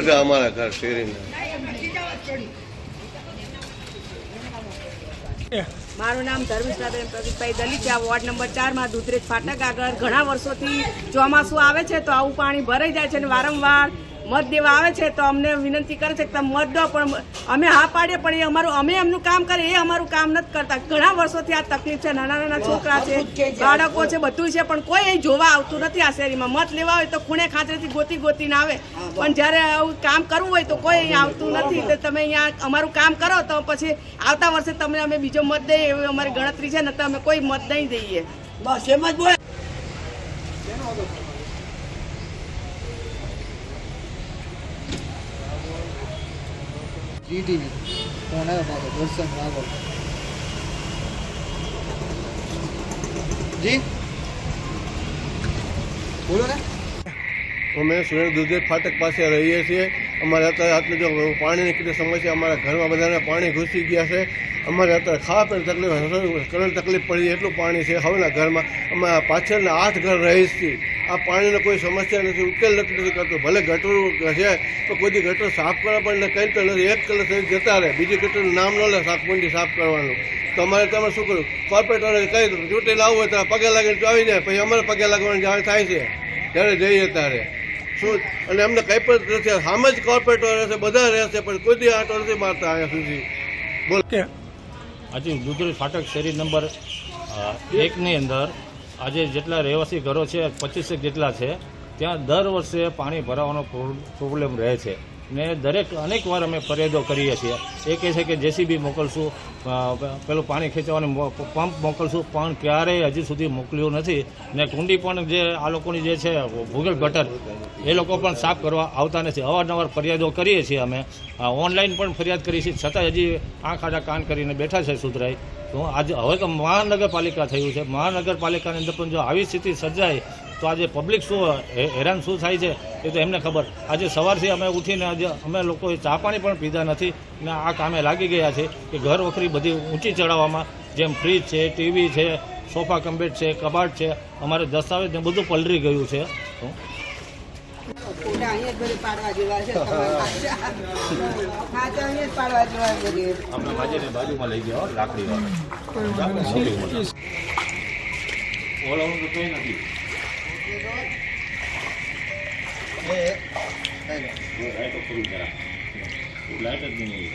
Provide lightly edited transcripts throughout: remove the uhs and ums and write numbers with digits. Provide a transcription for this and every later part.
બધા અમારા ઘર શેરીના. મારું નામ ધર્મિષ્ઠાબેન પ્રદીપભાઈ દલીચા, વોર્ડ નંબર 4 માં દુધરેજ ફાટક આગળ. ઘણા વર્ષોથી ચોમાસું આવે છે તો આવું પાણી ભરાઈ જાય છે અને વારંવાર મત દેવા આવે છે તો અમને વિનંતી કરે છે કે તમે મત દો, પણ અમે હા પાડીએ પણ અમે એમનું કામ કરીએ એ અમારું કામ નથી કરતા. ઘણા વર્ષોથી આ તકલીફ છે. નાના નાના છોકરા છે, બાળકો છે, બધું છે, પણ કોઈ અહીં જોવા આવતું નથી. આ શેરીમાં મત લેવા હોય તો ખૂણે ખાતરેથી ગોતીને આવે, પણ જ્યારે આવું કામ કરવું હોય તો કોઈ અહીં આવતું નથી. તો તમે અહીંયા અમારું કામ કરો તો પછી આવતા વર્ષે તમને અમે બીજો મત દઈએ એવી અમારી ગણતરી છે ને, તો અમે કોઈ મત નહીં દઈએ. બસ એમ જ બોલે. જીટીવી ફોન આવ્યો મારો દર્શન રાવલ. જી બોલો ને. અમે સુરેન્દ્ર દુધરેજ ફાટક પાસે રહીએ છીએ. અમારે અત્યારે આટલું જો પાણીની કેટલી સમસ્યા, અમારા ઘરમાં બધાને પાણી ઘૂસી ગયા છે. અમારે અત્યારે ખાવા પીવાની તકલીફ, કરવાની તકલીફ પડી, એટલું પાણી છે હવેના ઘરમાં. અમે પાછળના 8 ઘર રહીશ છીએ. આ પાણીનો કોઈ સમસ્યા નથી, ઉકેલ નથી કરતો. ભલે ગટરો છે તો કોઈ ગટર સાફ કરવા પણ કંઈ તો નથી. 1 કલાક થઈ જતા રહે, બીજી ગટરનું નામ ન લે શાકમંડી સાફ કરવાનું. તો અમારે તમે શું કર્યું, કોર્પોરેટરે કહી દો ચૂંટી લાવવું હોય તો પગે લાગીને આવી જાય, પછી અમારે પગે લાગવાની જાણ થાય છે ત્યારે જઈએ ત્યારે શું. અને અમને કંઈ પણ નથી, સામે જ કોર્પોરેટર રહેશે, બધા રહેશે, પણ કોઈ દી આંટો નથી મારતા અહીંયા સુધી. બોલ કે આજે દુધરેજ ફાટક શેરી નંબર 1ની અંદર આજે જેટલા રહેવાસી ઘરો છે 25 જેટલા છે, ત્યાં દર વર્ષે પાણી ભરાવાનો પ્રોબ્લેમ રહે છે ને અનેક વાર અમે ફરિયાદો કરીએ છીએ. એ કહે છે કે જેસીબી મોકલશું, પેલું પાણી ખેંચવાનું પંપ મોકલશું, પણ ક્યારેય હજી સુધી મોકલ્યું નથી. ને કુંડી પણ જે આ લોકોની જે છે ભૂગર્ભ ગટર એ લોકો પણ સાફ કરવા આવતા નથી. અવારનવાર ફરિયાદો કરીએ છીએ, અમે ઓનલાઈન પણ ફરિયાદ કરીએ છીએ, છતાં હજી આંખ આડા કાન કરીને બેઠા છે સુધરાય. તો આજે હવે તો મહાનગરપાલિકા થયું છે, મહાનગરપાલિકાની અંદર પણ જો આવી સ્થિતિ સર્જાય તો આજે પબ્લિક શું હેરાન શું થાય છે એ તો એમને ખબર. આજે સવારથી અમે ઉઠીને આજે અમે લોકોએ ચા પાણી પણ પીધા નથી ને આ કામે લાગી ગયા છે કે ઘર વખરી બધી ઊંચી ચડાવવામાં, જેમ ફ્રીજ છે, ટીવી છે, સોફા કમ્બેડ છે, કબાટ છે, અમારે દસ્તાવેજ ને બધું પલરી ગયું છે. બાજુમાં લઈ ગયો લાકડી વાળો તો કઈ નથી. લાઈટ જ નહીં.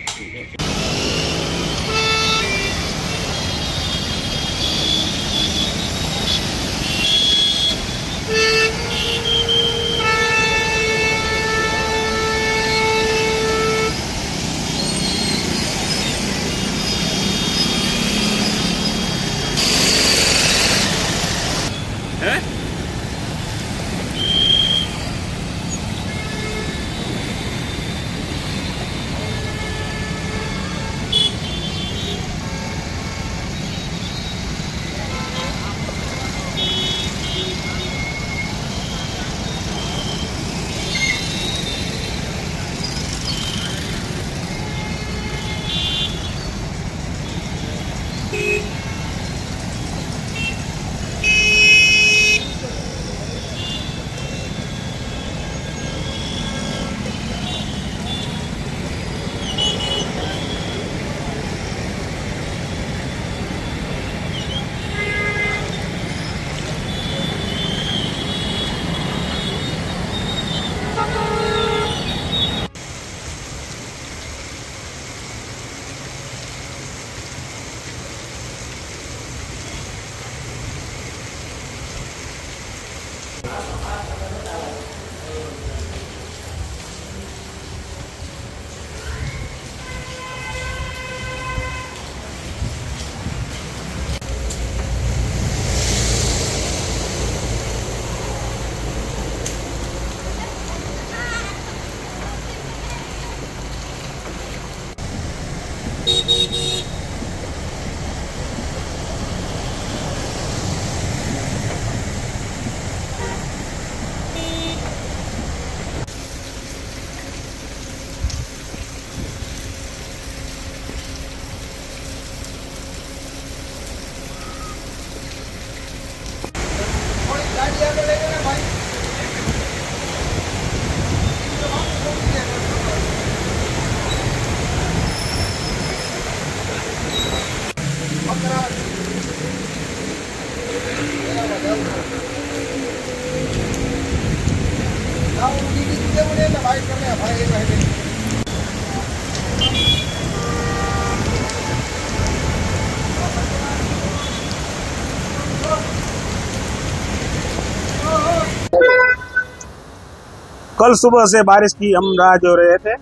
कल सुबह से बारिश की हम राह जो रहे थे,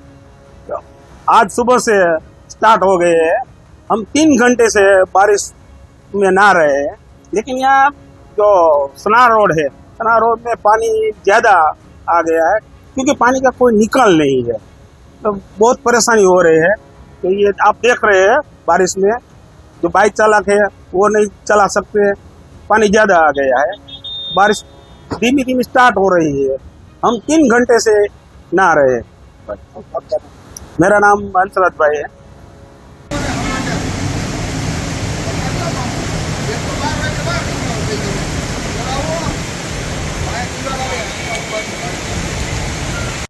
तो आज सुबह से स्टार्ट हो गए हैं। हम 3 घंटे से बारिश में नहा रहे हैं, लेकिन यहाँ जो सना रोड है, सना रोड में पानी ज़्यादा आ गया है क्योंकि पानी का कोई निकाल नहीं है, तो बहुत परेशानी हो रही है। तो ये आप देख रहे हैं बारिश में जो बाइक चालक है वो नहीं चला सकते, पानी ज़्यादा आ गया है। बारिश धीमी धीमी स्टार्ट हो रही है, हम 3 घंटे से नहा रहे हैं। मेरा नाम हंसराज भाई है। એક તો બાર વાગે બાર નીકળવાનું થઈ ગયું.